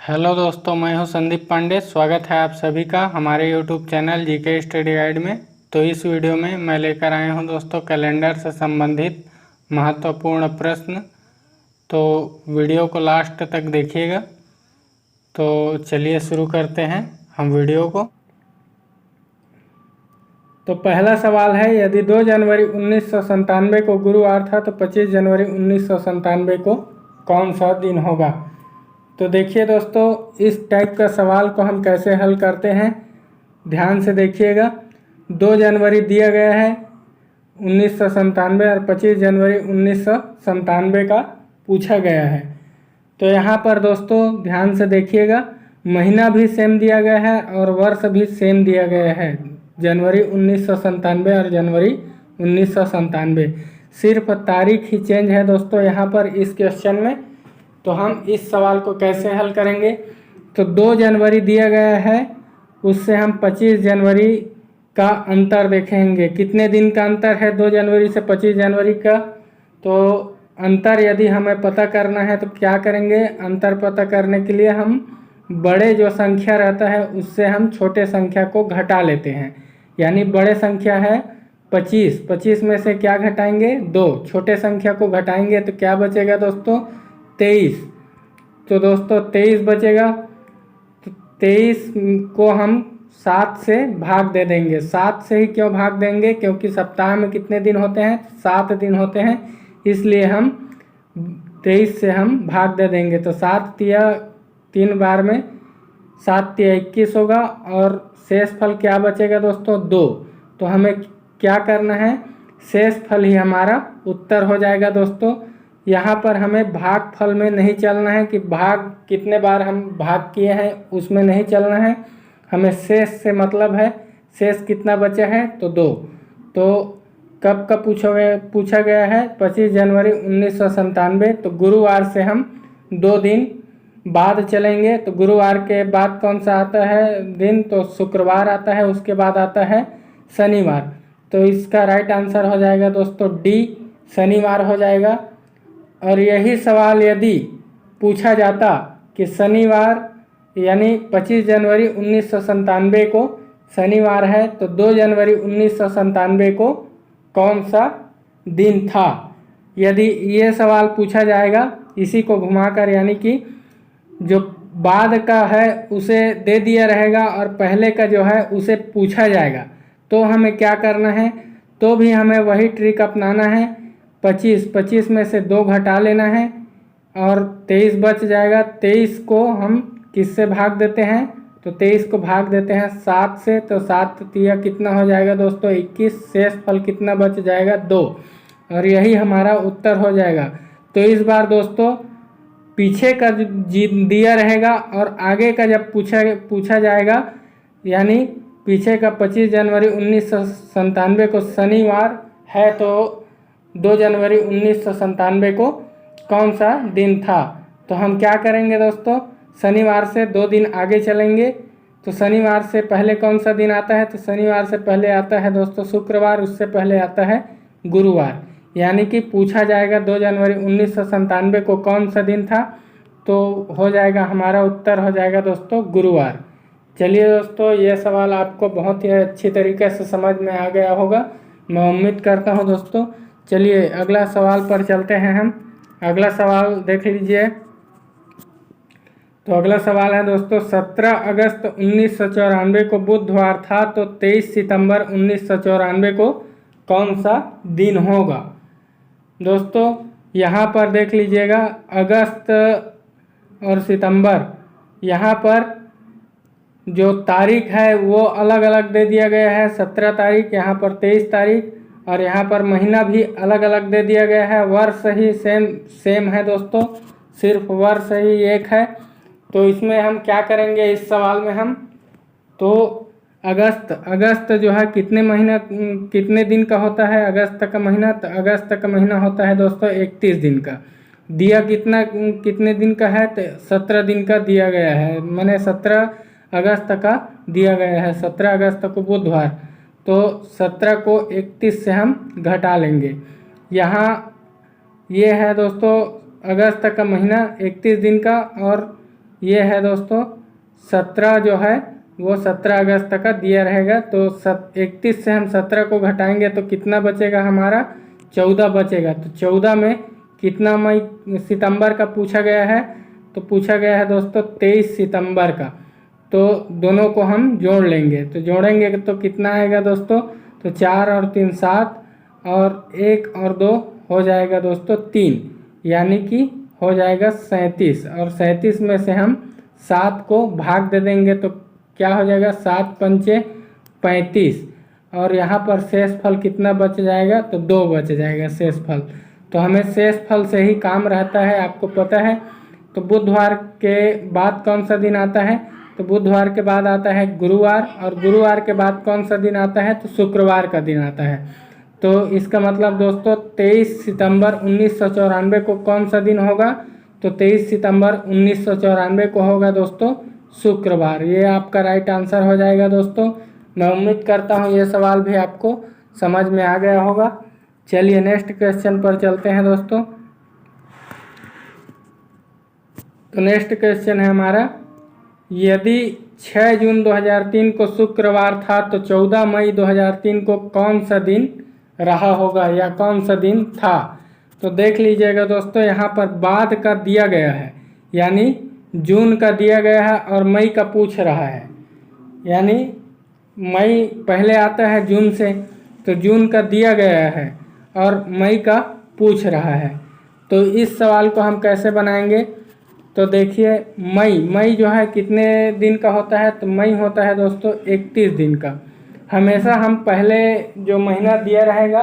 Hello दोस्तों, मैं हूं संदीप पांडे। स्वागत है आप सभी का हमारे YouTube channel GK study guide में। तो इस वीडियो में मैं लेकर आया हूं दोस्तों कैलेंडर से संबंधित महत्वपूर्ण प्रश्न। तो वीडियो को लास्ट तक देखिएगा। तो चलिए शुरू करते हैं हम वीडियो को। तो पहला सवाल है, यदि 2 जनवरी 1997 को गुरुवार था तो 25 जनवरी 1997 को कौन सा दिन होगा। तो देखिए दोस्तों, इस टाइप का सवाल को हम कैसे हल करते हैं, ध्यान से देखिएगा। 2 जनवरी दिया गया है 1997 और 25 जनवरी 1997 का पूछा गया है। तो यहाँ पर दोस्तों ध्यान से देखिएगा, महीना भी सेम दिया गया है और वर्ष भी सेम दिया गया है, जनवरी 1997 और जनवरी 1997। सिर्फ तारीख ही चेंज है दोस्तों यहाँ पर इस क्वेश्चन में। तो हम इस सवाल को कैसे हल करेंगे, तो 2 जनवरी दिया गया है, उससे हम 25 जनवरी का अंतर देखेंगे। कितने दिन का अंतर है 2 जनवरी से 25 जनवरी का। तो अंतर यदि हमें पता करना है तो क्या करेंगे, अंतर पता करने के लिए हम बड़े जो संख्या रहता है उससे हम छोटे संख्या को घटा लेते हैं। यानी बड़े संख्या है 25 में से क्या घटाएंगे, 2, छोटे संख्या को घटाएंगे तो क्या बचेगा दोस्तों, 23। तो दोस्तों 23 बचेगा। तो 23 को हम 7 से भाग दे देंगे। 7 से ही क्यों भाग देंगे, क्योंकि सप्ताह में कितने दिन होते हैं, 7 दिन होते हैं, इसलिए हम 23 से हम भाग दे देंगे। तो 7 तिया 3 बार में 7 तिया 21 होगा और शेष फल क्या बचेगा दोस्तों, 2। तो हमें क्या करना है, शेष फल ही हमारा उत्तर हो जाएगा दोस्तों। यहाँ पर हमें भाग फल में नहीं चलना है कि भाग कितने बार हम भाग किए हैं उसमें नहीं चलना है, हमें शेष से मतलब है, शेष कितना बचा है तो 2। तो कब का पूछा गया है, 25 जनवरी 1997। तो गुरुवार से हम 2 दिन बाद चलेंगे। तो गुरुवार के बाद कौन सा आता है दिन, तो शुक्रवार आता है, उसके बाद आता है शनिवार। तो इसका राइट आंसर हो जाएगा दोस्तों डी, शनिवार हो जाएगा। और यही सवाल यदि पूछा जाता कि शनिवार यानी 25 जनवरी 1997 को शनिवार है तो 2 जनवरी 1997 को कौन सा दिन था, यदि ये सवाल पूछा जाएगा इसी को घुमाकर, यानी कि जो बाद का है उसे दे दिया रहेगा और पहले का जो है उसे पूछा जाएगा, तो हमें क्या करना है, तो भी हमें वही ट्रिक अपनाना है। 25 में से 2 घटा लेना है और 23 बच जाएगा। 23 को हम किससे भाग देते हैं, तो 23 को भाग देते हैं 7 से। तो 7 तिया कितना हो जाएगा दोस्तों, 21। शेष फल कितना बच जाएगा, 2। और यही हमारा उत्तर हो जाएगा। तो इस बार दोस्तों पीछे का दिया रहेगा और आगे का जब पूछा जाएगा, यानी पीछे का 25 जनवरी 1997 को शनिवार है तो 2 जनवरी 1997 को कौन सा दिन था। तो हम क्या करेंगे दोस्तों, शनिवार से 2 दिन आगे चलेंगे। तो शनिवार से पहले कौन सा दिन आता है, तो शनिवार से पहले आता है दोस्तों शुक्रवार, उससे पहले आता है गुरुवार। यानी कि पूछा जाएगा 2 जनवरी 1997 को कौन सा दिन था, तो हो जाएगा हमारा उत्तर हो जाएगा दोस्तों गुरुवार। चलिए दोस्तों, यह सवाल आपको बहुत ही अच्छी तरीके से समझ में आ गया होगा, मैं उम्मीद करता हूं दोस्तों। चलिए अगला सवाल पर चलते हैं हम। अगला सवाल देख लीजिए। तो अगला सवाल है दोस्तों, 17 अगस्त 1994 को बुधवार था तो 23 सितंबर 1994 को कौन सा दिन होगा। दोस्तों यहाँ पर देख लीजिएगा, अगस्त और सितंबर, यहाँ पर जो तारीख है वो अलग अलग दे दिया गया है। 17 तारीख, यहाँ पर 23 तारीख, और यहाँ पर महीना भी अलग अलग दे दिया गया है। वर्ष ही सेम है दोस्तों, सिर्फ वर्ष ही एक है। तो इसमें हम क्या करेंगे, इस सवाल में हम तो अगस्त जो है कितने दिन का होता है अगस्त का महीना, तो अगस्त का महीना होता है दोस्तों 31 दिन का। दिया कितने दिन का है, तो 17 दिन का दिया गया है, मैंने 17 अगस्त का दिया गया है, 17 अगस्त को बुधवार। तो 17 को 31 से हम घटा लेंगे। यहाँ ये है दोस्तों अगस्त का महीना 31 दिन का और ये है दोस्तों 17 जो है वो 17 अगस्त तक का दिया रहेगा। तो 31 से हम 17 को घटाएंगे तो कितना बचेगा हमारा, 14 बचेगा। तो 14 में कितना मई सितंबर का पूछा गया है, तो पूछा गया है दोस्तों 23 सितंबर का। तो दोनों को हम जोड़ लेंगे, तो जोड़ेंगे तो कितना आएगा दोस्तों, तो 4 और 3 7 और 1 और 2 हो जाएगा दोस्तों 3, यानी कि हो जाएगा 37। और 37 में से हम 7 को भाग दे देंगे तो क्या हो जाएगा, 7 पंचे 35। और यहाँ पर शेष फल कितना बच जाएगा, तो 2 बच जाएगा शेष फल। तो हमें शेष फल से ही काम रहता है, आपको पता है। तो बुधवार के बाद कौन सा दिन आता है, तो बुधवार के बाद आता है गुरुवार, और गुरुवार के बाद कौन सा दिन आता है, तो शुक्रवार का दिन आता है। तो इसका मतलब दोस्तों 23 सितंबर 1994 को कौन सा दिन होगा, तो 23 सितंबर 1994 को होगा दोस्तों शुक्रवार। ये आपका राइट आंसर हो जाएगा दोस्तों। मैं उम्मीद करता हूँ ये सवाल भी आपको समझ में आ गया होगा। चलिए नेक्स्ट क्वेश्चन पर चलते हैं दोस्तों। तो नेक्स्ट क्वेश्चन है हमारा, यदि 6 जून 2003 को शुक्रवार था तो 14 मई 2003 को कौन सा दिन रहा होगा या कौन सा दिन था। तो देख लीजिएगा दोस्तों, यहाँ पर बाद का दिया गया है, यानी जून का दिया गया है और मई का पूछ रहा है, यानी मई पहले आता है जून से, तो जून का दिया गया है और मई का पूछ रहा है। तो इस सवाल को हम कैसे बनाएंगे, तो देखिए मई जो है कितने दिन का होता है, तो मई होता है दोस्तों 31 दिन का। हमेशा हम पहले जो महीना दिया रहेगा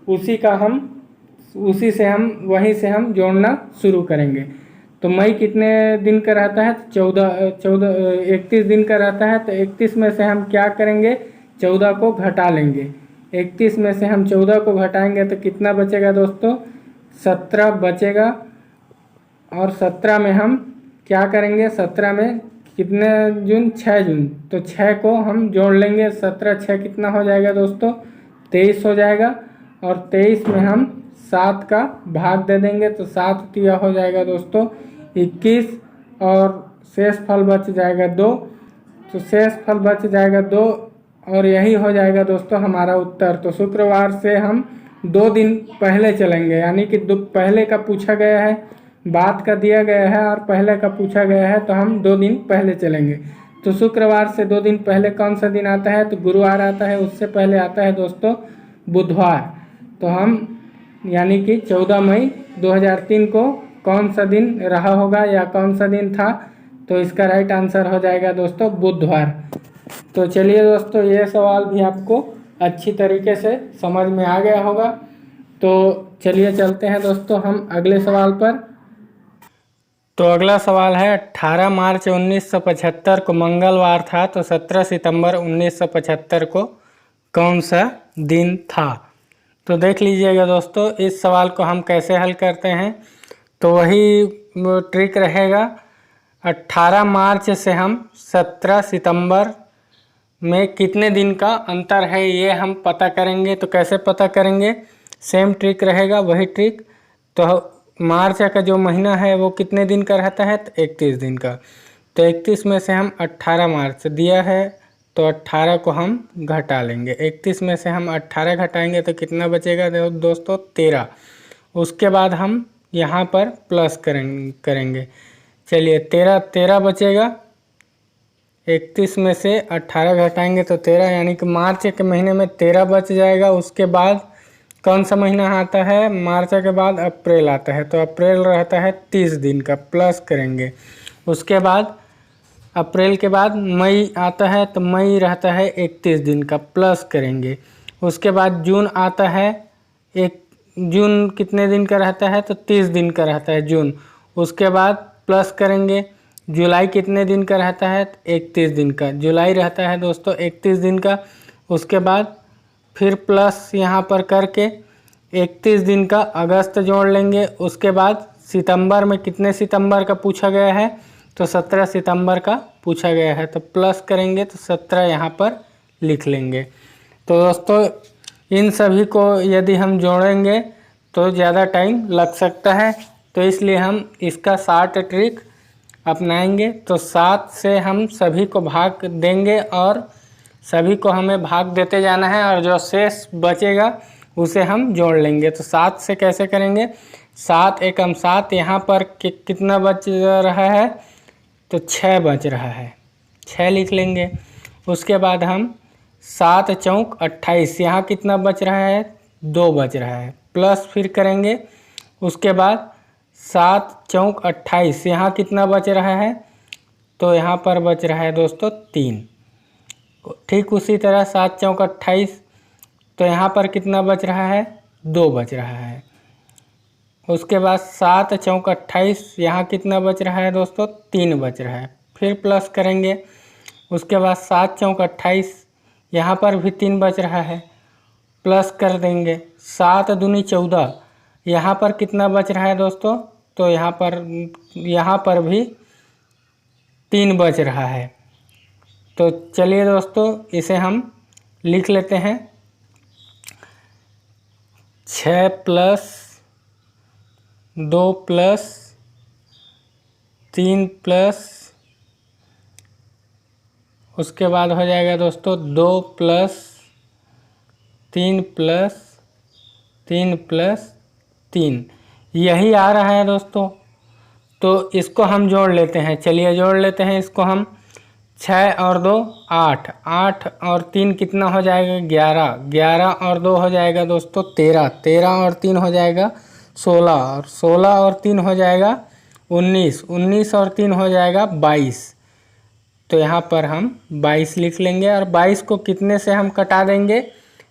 उसी से हम वहीं से हम जोड़ना शुरू करेंगे। तो मई कितने दिन का रहता है, तो 31 दिन का रहता है। तो 31 में से हम क्या करेंगे, 14 को घटा लेंगे। 31 में से हम 14 को घटाएंगे तो कितना बचेगा दोस्तों, 17 बचेगा। और 17 में हम क्या करेंगे, 17 में कितने जून, 6 जून, तो 6 को हम जोड़ लेंगे। 17 6 कितना हो जाएगा दोस्तों, 23 हो जाएगा। और 23 में हम 7 का भाग दे देंगे तो 7 तिया हो जाएगा दोस्तों 21, और शेष फल बच जाएगा 2। तो शेष फल बच जाएगा 2 और यही हो जाएगा दोस्तों हमारा उत्तर। तो शुक्रवार से हम 2 दिन पहले चलेंगे, यानी कि पहले का पूछा गया है, बाद का दिया गया है और पहले का पूछा गया है, तो हम 2 दिन पहले चलेंगे। तो शुक्रवार से 2 दिन पहले कौन सा दिन आता है, तो गुरुवार आता है। उससे पहले आता है दोस्तों बुधवार। तो हम यानी कि 14 मई 2003 को कौन सा दिन रहा होगा या कौन सा दिन था, तो इसका राइट आंसर हो जाएगा दोस्तों बुधवार। तो चलिए दोस्तों, ये सवाल भी आपको अच्छी तरीके से समझ में आ गया होगा। तो चलिए चलते हैं दोस्तों हम अगले सवाल पर। तो अगला सवाल है, 18 मार्च 1975 को मंगलवार था, तो 17 सितंबर 1975 को कौन सा दिन था। तो देख लीजिएगा दोस्तों, इस सवाल को हम कैसे हल करते हैं। तो वही ट्रिक रहेगा, 18 मार्च से हम 17 सितंबर में कितने दिन का अंतर है ये हम पता करेंगे। तो कैसे पता करेंगे, सेम ट्रिक रहेगा, वही ट्रिक। तो मार्च का जो महीना है वो कितने दिन का रहता है, तो 31 दिन का। तो 31 में से हम 18 मार्च दिया है तो 18 को हम घटा लेंगे। 31 में से हम 18 घटाएंगे तो कितना बचेगा दोस्तों, 13। उसके बाद हम यहाँ पर प्लस करेंगे। चलिए 13 बचेगा। 31 में से 18 घटाएंगे तो 13, यानी कि मार्च के महीने में 13 बच जाएगा। उसके बाद कौन सा महीना आता है, मार्च के बाद अप्रैल आता है, तो अप्रैल रहता है 30 दिन का, प्लस करेंगे। उसके बाद अप्रैल के बाद मई आता है, तो मई रहता है 31 दिन का, प्लस करेंगे। उसके बाद जून आता है, जून कितने दिन का रहता है, तो 30 दिन का रहता है जून। उसके बाद प्लस करेंगे। जुलाई कितने दिन का रहता है, 31 दिन का, जुलाई रहता है दोस्तों 31 दिन का। उसके बाद फिर प्लस यहाँ पर करके 31 दिन का अगस्त जोड़ लेंगे। उसके बाद सितंबर में कितने सितंबर का पूछा गया है, तो 17 सितंबर का पूछा गया है, तो प्लस करेंगे तो 17 यहाँ पर लिख लेंगे। तो दोस्तों इन सभी को यदि हम जोड़ेंगे तो ज़्यादा टाइम लग सकता है, तो इसलिए हम इसका शॉर्ट ट्रिक अपनाएंगे तो 7 से हम सभी को भाग देंगे और सभी को हमें भाग देते जाना है और जो शेष बचेगा उसे हम जोड़ लेंगे। तो 7 से कैसे करेंगे, 7 एकम 7, यहाँ पर कितना बच रहा है, तो 6 बच रहा है, 6 लिख लेंगे। उसके बाद हम 7 चौक 28, यहाँ कितना बच रहा है, 2 बच रहा है, प्लस फिर करेंगे। उसके बाद 7 चौक 28, यहाँ कितना बच रहा है, तो यहाँ पर बच रहा है दोस्तों 3। ठीक उसी तरह 7 चौक 28, तो यहाँ पर कितना बच रहा है, 2 बच रहा है। उसके बाद 7 चौक 28, यहाँ कितना बच रहा है दोस्तों, 3 बच रहा है, फिर प्लस करेंगे। उसके बाद 7 चौक 28, यहाँ पर भी 3 बच रहा है, प्लस कर देंगे। 7 दूनी 14, यहाँ पर कितना बच रहा है दोस्तों, तो यहाँ पर भी 3 बच रहा है। तो चलिए दोस्तों इसे हम लिख लेते हैं। 6 प्लस 2 प्लस 3 प्लस, उसके बाद हो जाएगा दोस्तों 2 प्लस 3 प्लस 3 प्लस 3, यही आ रहा है दोस्तों। तो इसको हम जोड़ लेते हैं, चलिए जोड़ लेते हैं इसको हम। 6 और 2 8, 8 और 3 कितना हो जाएगा, 11, 11 और 2 हो जाएगा दोस्तों 13, 13 और 3 हो जाएगा 16, और 16 और 3 हो जाएगा 19, 19 और 3 हो जाएगा 22। तो यहाँ पर हम 22 लिख लेंगे और 22 को कितने से हम कटा देंगे,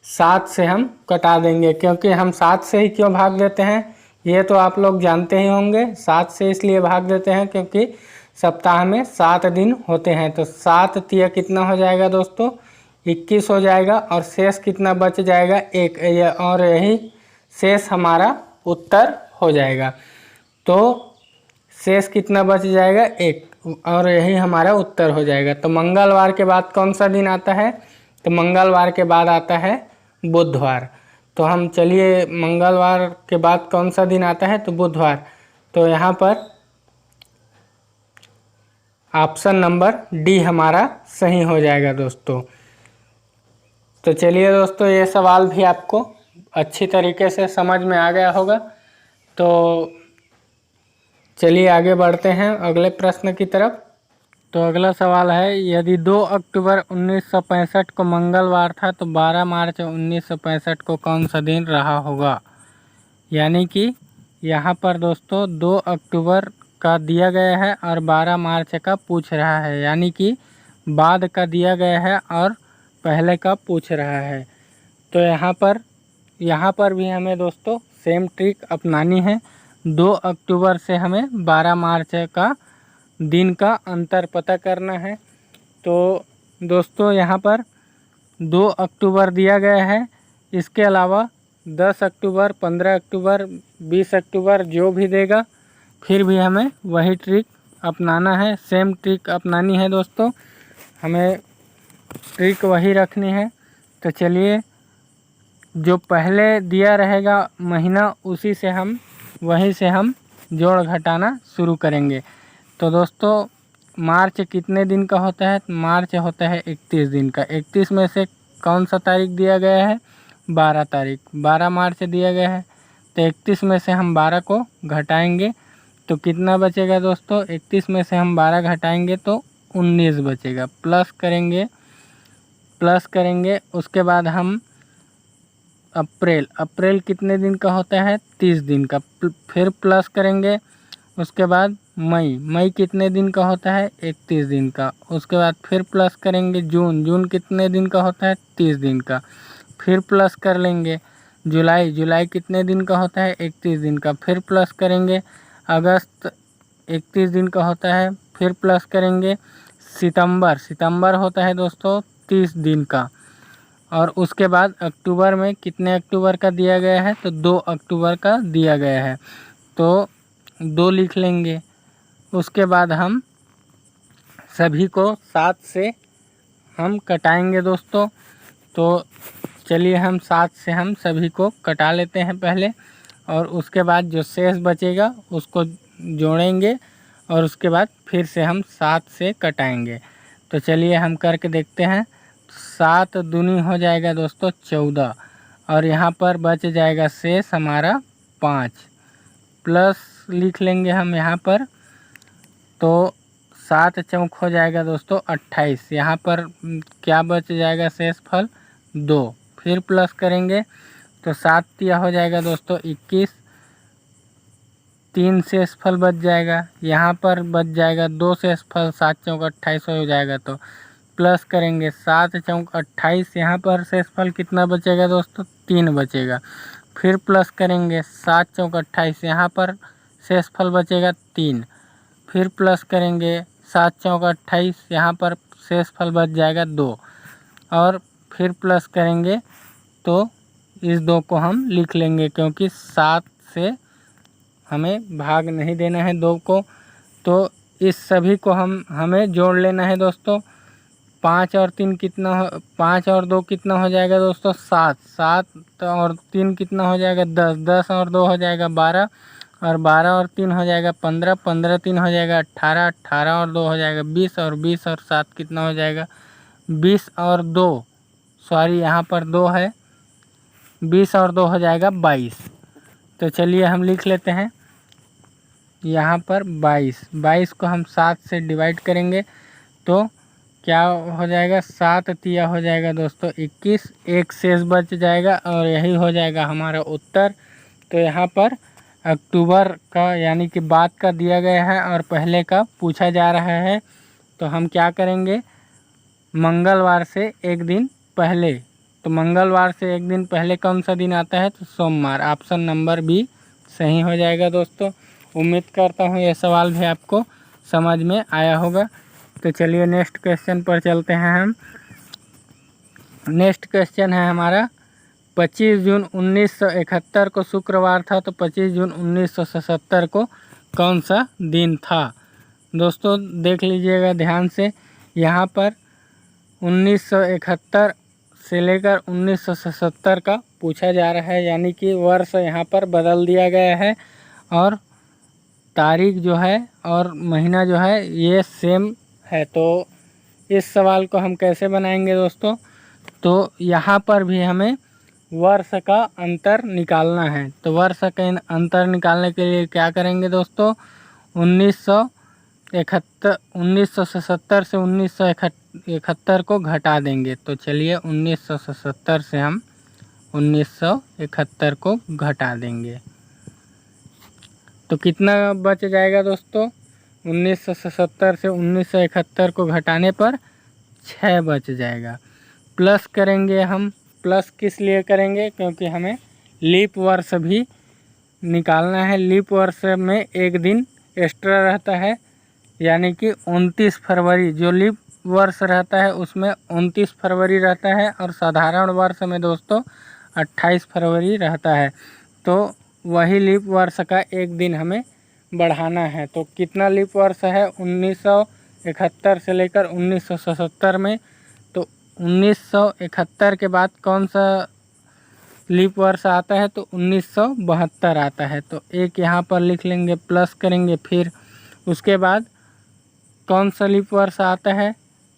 7 से हम कटा देंगे। क्योंकि हम 7 से ही क्यों भाग देते हैं, ये तो आप लोग जानते ही होंगे। 7 से इसलिए भाग देते हैं क्योंकि सप्ताह में 7 दिन होते हैं। तो 7 तिया कितना हो जाएगा दोस्तों, 21 हो जाएगा, और शेष कितना बच जाएगा, 1, और यही शेष हमारा उत्तर हो जाएगा। तो शेष कितना बच जाएगा, 1, और यही हमारा उत्तर हो जाएगा। तो मंगलवार के बाद कौन सा दिन आता है, तो मंगलवार के बाद आता है बुधवार। तो हम चलिए मंगलवार के बाद कौन सा दिन आता है, तो बुधवार। तो यहाँ पर ऑप्शन नंबर डी हमारा सही हो जाएगा दोस्तों। तो चलिए दोस्तों ये सवाल भी आपको अच्छी तरीके से समझ में आ गया होगा। तो चलिए आगे बढ़ते हैं अगले प्रश्न की तरफ। तो अगला सवाल है, यदि 2 अक्टूबर 1965 को मंगलवार था तो 12 मार्च 1965 को कौन सा दिन रहा होगा। यानी कि यहाँ पर दोस्तों 2 अक्टूबर का दिया गया है और 12 मार्च का पूछ रहा है, यानी कि बाद का दिया गया है और पहले का पूछ रहा है। तो यहाँ पर भी हमें दोस्तों सेम ट्रिक अपनानी है। 2 अक्टूबर से हमें 12 मार्च का दिन का अंतर पता करना है। तो दोस्तों यहाँ पर 2 अक्टूबर दिया गया है, इसके अलावा 10 अक्टूबर, 15 अक्टूबर, 20 अक्टूबर जो भी देगा फिर भी हमें वही ट्रिक अपनाना है, सेम ट्रिक अपनानी है दोस्तों, हमें ट्रिक वही रखनी है। तो चलिए जो पहले दिया रहेगा महीना वहीं से हम जोड़ घटाना शुरू करेंगे। तो दोस्तों मार्च कितने दिन का होता है, मार्च होता है 31 दिन का। 31 में से कौन सा तारीख दिया गया है, 12 तारीख, 12 मार्च दिया गया है। तो 31 में से हम 12 को घटाएंगे तो कितना बचेगा दोस्तों, 31 में से हम 12 घटाएंगे तो 19 बचेगा। प्लस करेंगे उसके बाद हम अप्रैल कितने दिन का होता है, 30 दिन का, फिर प्लस करेंगे। उसके बाद मई कितने दिन का होता है, 31 दिन का। उसके बाद फिर प्लस करेंगे। जून कितने दिन का होता है, 30 दिन का, फिर प्लस कर लेंगे। जुलाई कितने दिन का होता है, 31 दिन का, फिर प्लस करेंगे। अगस्त 31 दिन का होता है, फिर प्लस करेंगे। सितंबर होता है दोस्तों 30 दिन का। और उसके बाद अक्टूबर में कितने अक्टूबर का दिया गया है, तो 2 अक्टूबर का दिया गया है, तो 2 लिख लेंगे। उसके बाद हम सभी को 7 से हम कटाएंगे दोस्तों। तो चलिए हम 7 से हम सभी को कटा लेते हैं पहले, और उसके बाद जो शेष बचेगा उसको जोड़ेंगे और उसके बाद फिर से हम 7 से कटाएंगे। तो चलिए हम करके देखते हैं। 7 दूनी हो जाएगा दोस्तों 14, और यहाँ पर बच जाएगा शेष हमारा 5, प्लस लिख लेंगे हम यहाँ पर। तो 7 चौक हो जाएगा दोस्तों 28, यहाँ पर क्या बच जाएगा शेष फल 2, फिर प्लस करेंगे तो 7 तिया हो जाएगा दोस्तों 21, 3 शेष फल बच जाएगा, यहाँ पर बच जाएगा 2 शेष फल, 7 चौक 28 हो जाएगा। तो प्लस करेंगे 7 चौक 28, यहाँ पर शेष फल कितना बचेगा दोस्तों 3 बचेगा, फिर प्लस करेंगे 7 चौक 28, यहाँ पर शेष फल बचेगा 3, फिर प्लस करेंगे 7 चौक 28, यहाँ पर शेष फल बच जाएगा 2, और फिर प्लस करेंगे तो इस 2 को हम लिख लेंगे क्योंकि 7 से हमें भाग नहीं देना है 2 को। तो इस सभी को हमें जोड़ लेना है दोस्तों। 5 और 3 कितना 5 और 2 कितना हो जाएगा दोस्तों 7, 7 और 3 कितना हो जाएगा 10, 10 और 2 हो जाएगा 12, और 12 और 3 हो जाएगा 15, 15 3 हो जाएगा 18, 18 और 2 हो जाएगा 20, और 20 और 7 कितना हो जाएगा 20 और 2, सॉरी यहाँ पर 2 है, 20 और 2 हो जाएगा 22। तो चलिए हम लिख लेते हैं यहाँ पर 22, 22 को हम 7 से डिवाइड करेंगे तो क्या हो जाएगा 7 तिया हो जाएगा दोस्तों 21, एक शेष बच जाएगा और यही हो जाएगा हमारा उत्तर। तो यहाँ पर अक्टूबर का यानी कि बाद का दिया गया है और पहले का पूछा जा रहा है। तो हम क्या करेंगे, मंगलवार से एक दिन पहले, तो मंगलवार से एक दिन पहले कौन सा दिन आता है तो सोमवार, ऑप्शन नंबर बी सही हो जाएगा दोस्तों। उम्मीद करता हूँ ये सवाल भी आपको समझ में आया होगा। तो चलिए नेक्स्ट क्वेश्चन पर चलते हैं हम। नेक्स्ट क्वेश्चन है हमारा 25 जून 1971 को शुक्रवार था, तो 25 जून 1977 को कौन सा दिन था। दोस्तों देख लीजिएगा ध्यान से, यहाँ पर 1971 से लेकर 1977 का पूछा जा रहा है, यानी कि वर्ष यहाँ पर बदल दिया गया है और तारीख जो है और महीना जो है ये सेम है। तो इस सवाल को हम कैसे बनाएंगे दोस्तों, तो यहाँ पर भी हमें वर्ष का अंतर निकालना है। तो वर्ष का अंतर निकालने के लिए क्या करेंगे दोस्तों, 1977 से 1971 को घटा देंगे। तो चलिए 1977 से हम 1971 को घटा देंगे तो कितना बच जाएगा दोस्तों, 1977 से 1971 को घटाने पर 6 बच जाएगा। प्लस करेंगे हम, प्लस किस लिए करेंगे क्योंकि हमें लीप वर्ष भी निकालना है। लीप वर्ष में एक दिन एक्स्ट्रा रहता है, यानी कि 29 फरवरी जो लीप वर्ष रहता है उसमें 29 फरवरी रहता है, और साधारण वर्ष में दोस्तों 28 फरवरी रहता है। तो वही लीप वर्ष का एक दिन हमें बढ़ाना है। तो कितना लीप वर्ष है 1971 से लेकर 1977 में, तो 1971 के बाद कौन सा लीप वर्ष आता है तो 1972 आता है। तो एक यहाँ पर लिख लेंगे, प्लस करेंगे, फिर उसके बाद कौन सा लीप वर्ष आता है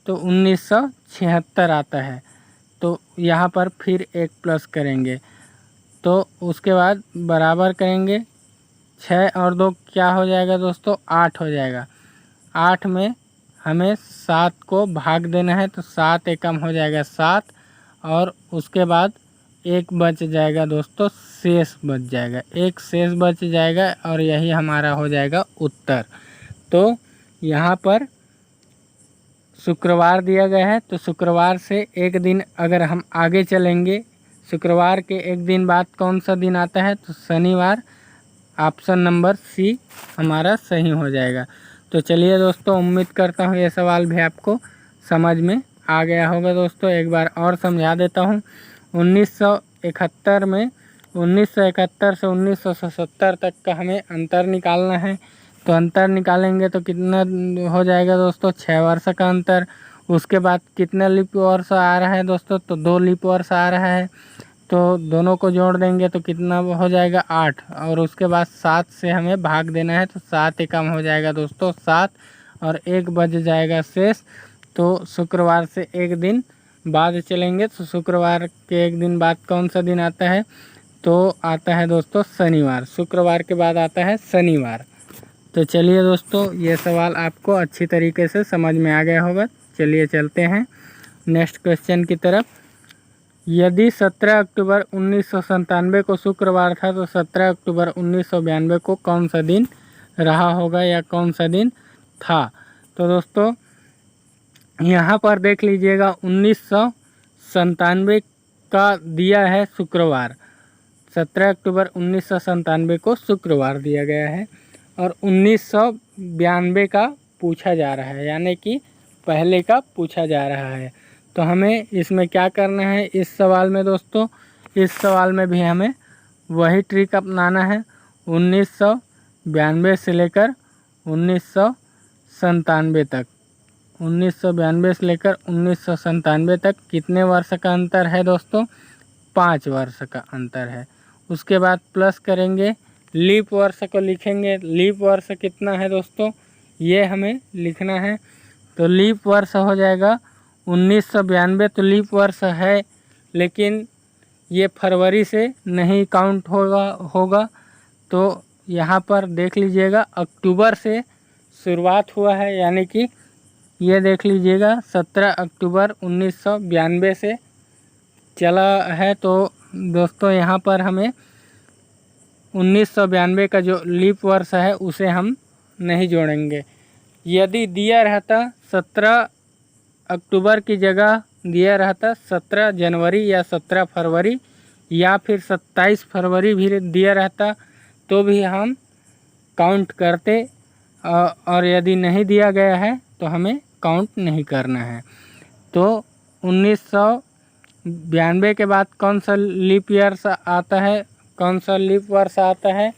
तो 1976 आता है। तो यहाँ पर फिर एक प्लस करेंगे, तो उसके बाद बराबर करेंगे, 6 और 2 क्या हो जाएगा दोस्तों 8 हो जाएगा। 8 में हमें 7 को भाग देना है, तो 7 एकम हो जाएगा 7, और उसके बाद एक बच जाएगा दोस्तों, शेष बच जाएगा, एक शेष बच जाएगा और यही हमारा हो जाएगा उत्तर। तो यहाँ पर शुक्रवार दिया गया है, तो शुक्रवार से एक दिन अगर हम आगे चलेंगे, शुक्रवार के एक दिन बाद कौन सा दिन आता है तो शनिवार, ऑप्शन नंबर सी हमारा सही हो जाएगा। तो चलिए दोस्तों, उम्मीद करता हूँ ये सवाल भी आपको समझ में आ गया होगा। दोस्तों एक बार और समझा देता हूँ। 1971 में 1971 से 1977 तक का हमें अंतर निकालना है। तो अंतर निकालेंगे तो कितना हो जाएगा दोस्तों 6 वर्ष का अंतर। उसके बाद कितना लीप वर्ष आ रहा है दोस्तों तो 2 लीप वर्ष आ रहा है। तो दोनों को जोड़ देंगे तो कितना हो जाएगा 8, और उसके बाद 7 से हमें भाग देना है तो 7 एकम हो जाएगा दोस्तों 7, और 1 बच जाएगा शेष। तो शुक्रवार से एक दिन बाद चलेंगे, तो शुक्रवार के एक दिन बाद कौन सा दिन आता है, तो आता है दोस्तों शनिवार। शुक्रवार के बाद आता है शनिवार। तो चलिए दोस्तों, ये सवाल आपको अच्छी तरीके से समझ में आ गया होगा। चलिए चलते हैं नेक्स्ट क्वेश्चन की तरफ। यदि 17 अक्टूबर 1997 को शुक्रवार था तो 17 अक्टूबर 1992 को कौन सा दिन रहा होगा या कौन सा दिन था। तो दोस्तों यहाँ पर देख लीजिएगा 1997 का दिया है शुक्रवार, 17 अक्टूबर 1997 को शुक्रवार दिया गया है, और 1992 का पूछा जा रहा है, यानी कि पहले का पूछा जा रहा है। तो हमें इसमें क्या करना है इस सवाल में दोस्तों, इस सवाल में भी हमें वही ट्रिक अपनाना है। 1992 से लेकर 1997 तक, 1992 से लेकर 1997 तक कितने वर्ष का अंतर है दोस्तों, 5 वर्ष का अंतर है। उसके बाद प्लस करेंगे, लीप वर्ष को लिखेंगे। लीप वर्ष कितना है दोस्तों, ये हमें लिखना है। तो लीप वर्ष हो जाएगा 1992। तो लीप वर्ष है, लेकिन ये फरवरी से नहीं काउंट होगा। तो यहाँ पर देख लीजिएगा अक्टूबर से शुरुआत हुआ है, यानी कि ये देख लीजिएगा 17 अक्टूबर 1992 से चला है। तो दोस्तों यहाँ पर हमें 1992 का जो लीप वर्ष है उसे हम नहीं जोड़ेंगे। यदि दिया रहता 17 अक्टूबर की जगह दिया रहता 17 जनवरी या 17 फरवरी या फिर 27 फरवरी भी दिया रहता तो भी हम काउंट करते, और यदि नहीं दिया गया है तो हमें काउंट नहीं करना है। तो 1992 के बाद कौन सा लीप ईयर आता है, कौन सा लीप वर्ष आता है,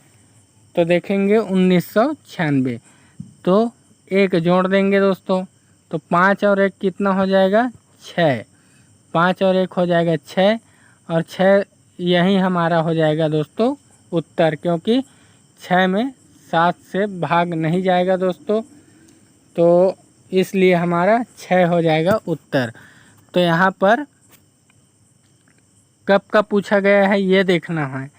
तो देखेंगे 1996। तो 1 जोड़ देंगे दोस्तों, तो 5 और 1 कितना हो जाएगा 6, 5 और 1 हो जाएगा 6, और 6 यही हमारा हो जाएगा दोस्तों उत्तर, क्योंकि 6 में 7 से भाग नहीं जाएगा दोस्तों, तो इसलिए हमारा 6 हो जाएगा उत्तर। तो यहाँ पर कब का पूछा गया है ये देखना है,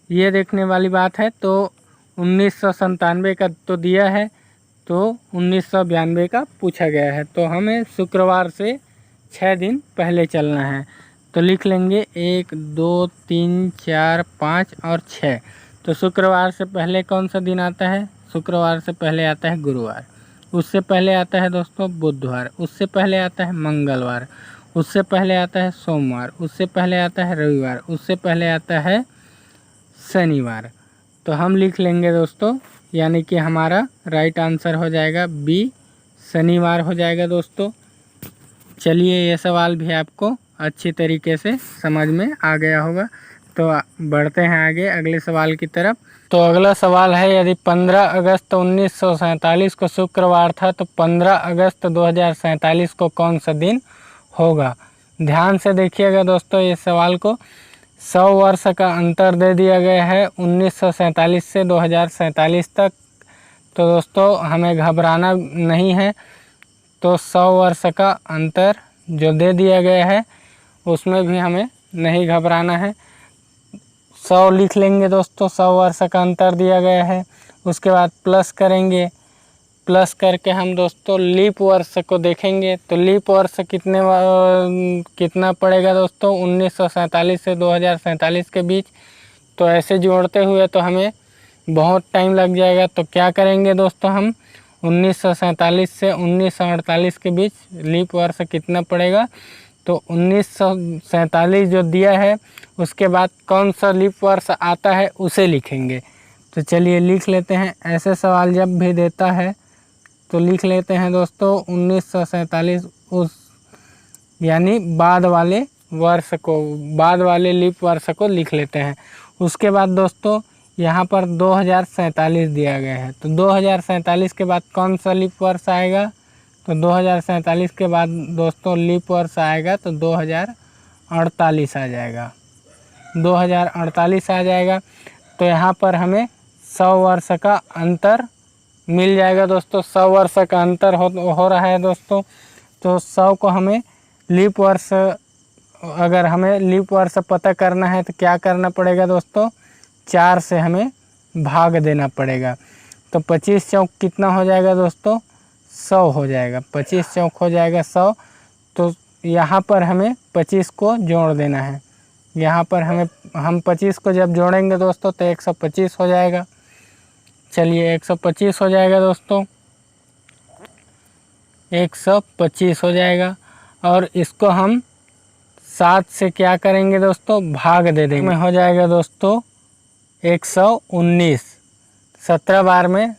ये देखने वाली बात है। तो 1997 का तो दिया है, तो 1992 का पूछा गया है। तो हमें शुक्रवार से 6 दिन पहले चलना है। तो लिख लेंगे 1 2 3 4 5 और 6। तो शुक्रवार से पहले कौन सा दिन आता है, शुक्रवार से पहले आता है गुरुवार, उससे पहले आता है दोस्तों बुधवार, उससे पहले आता है मंगलवार, उससे पहले आता है सोमवार, उससे पहले आता है रविवार, उससे पहले आता है शनिवार। तो हम लिख लेंगे दोस्तों, यानी कि हमारा राइट आंसर हो जाएगा बी, शनिवार हो जाएगा दोस्तों। चलिए ये सवाल भी आपको अच्छी तरीके से समझ में आ गया होगा। तो बढ़ते हैं आगे अगले सवाल की तरफ। तो अगला सवाल है, यदि 15 अगस्त 1947 को शुक्रवार था तो 15 अगस्त 2047 को कौन सा दिन होगा। ध्यान से देखिएगा दोस्तों, ये सवाल को 100 वर्ष का अंतर दे दिया गया है 1947 से 2047 तक। तो दोस्तों हमें घबराना नहीं है। तो 100 वर्ष का अंतर जो दे दिया गया है उसमें भी हमें नहीं घबराना है। 100 लिख लेंगे दोस्तों, 100 वर्ष का अंतर दिया गया है। उसके बाद प्लस करेंगे, प्लस करके हम दोस्तों लीप वर्ष को देखेंगे। तो लीप वर्ष कितना पड़ेगा दोस्तों 1947 से 2047 के बीच। तो ऐसे जोड़ते हुए तो हमें बहुत टाइम लग जाएगा। तो क्या करेंगे दोस्तों, हम 1947 से 1948 के बीच लीप वर्ष कितना पड़ेगा। तो 1947 जो दिया है उसके बाद कौन सा लीप वर्ष आता है उसे लिखेंगे। तो चलिए लिख लेते हैं। ऐसे सवाल जब भी देता है तो लिख लेते हैं दोस्तों 1947 उस यानी बाद वाले वर्ष को, बाद वाले लीप वर्ष को लिख लेते हैं। उसके बाद दोस्तों यहाँ पर 2047 दिया गया है। तो 2047 के बाद कौन सा लीप वर्ष आएगा। तो 2047 के बाद दोस्तों लीप वर्ष आएगा तो 2048 आ जाएगा। 2048 आ जाएगा। तो यहाँ पर हमें 100 वर्ष का अंतर मिल जाएगा दोस्तों। 100 वर्ष का अंतर हो रहा है दोस्तों। तो 100 को हमें लीप वर्ष, अगर हमें लीप वर्ष पता करना है तो क्या करना पड़ेगा दोस्तों, 4 से हमें भाग देना पड़ेगा। तो 25 चौक कितना हो जाएगा दोस्तों, 100 हो जाएगा। 25 चौक हो जाएगा 100। तो यहाँ पर हमें 25 को जोड़ देना है। यहाँ पर हम 25 को जब जोड़ेंगे दोस्तों तो 125 हो जाएगा। चलिए 125 हो जाएगा दोस्तों, 125 हो जाएगा। और इसको हम 7 से क्या करेंगे दोस्तों, भाग दे देंगे। में हो जाएगा दोस्तों 119। 17 बार में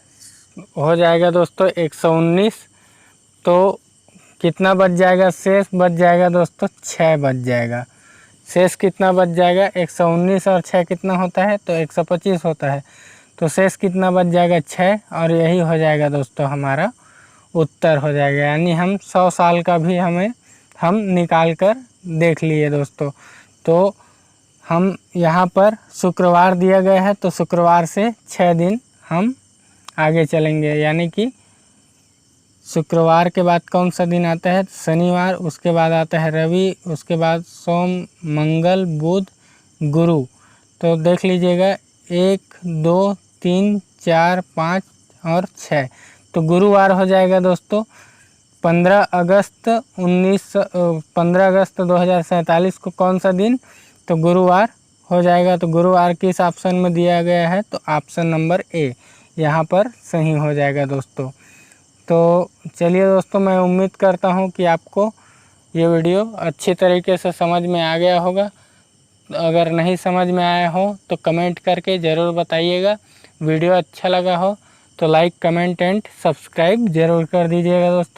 हो जाएगा दोस्तों 119। तो कितना बच जाएगा, शेष बच जाएगा दोस्तों 6 बच जाएगा। शेष कितना बच जाएगा, 119 और 6 कितना होता है, तो 125 होता है। तो शेष कितना बच जाएगा, 6। और यही हो जाएगा दोस्तों हमारा उत्तर हो जाएगा। यानी हम 100 साल का भी हम निकाल कर देख लिए दोस्तों। तो हम यहाँ पर शुक्रवार दिया गया है, तो शुक्रवार से 6 दिन हम आगे चलेंगे। यानी कि शुक्रवार के बाद कौन सा दिन आता है, शनिवार, उसके बाद आता है रवि, उसके बाद सोम, मंगल, बुध, गुरु। तो देख लीजिएगा 1 2 3 4 5 और 6। तो गुरुवार हो जाएगा दोस्तों 15 अगस्त 2047 को कौन सा दिन, तो गुरुवार हो जाएगा। तो गुरुवार किस ऑप्शन में दिया गया है, तो ऑप्शन नंबर ए यहाँ पर सही हो जाएगा दोस्तों। तो चलिए दोस्तों, मैं उम्मीद करता हूँ कि आपको ये वीडियो अच्छी तरीके से समझ में आ गया होगा। अगर नहीं समझ में आया हो तो कमेंट करके ज़रूर बताइएगा। वीडियो अच्छा लगा हो तो लाइक, कमेंट एंड सब्सक्राइब ज़रूर कर दीजिएगा दोस्तों।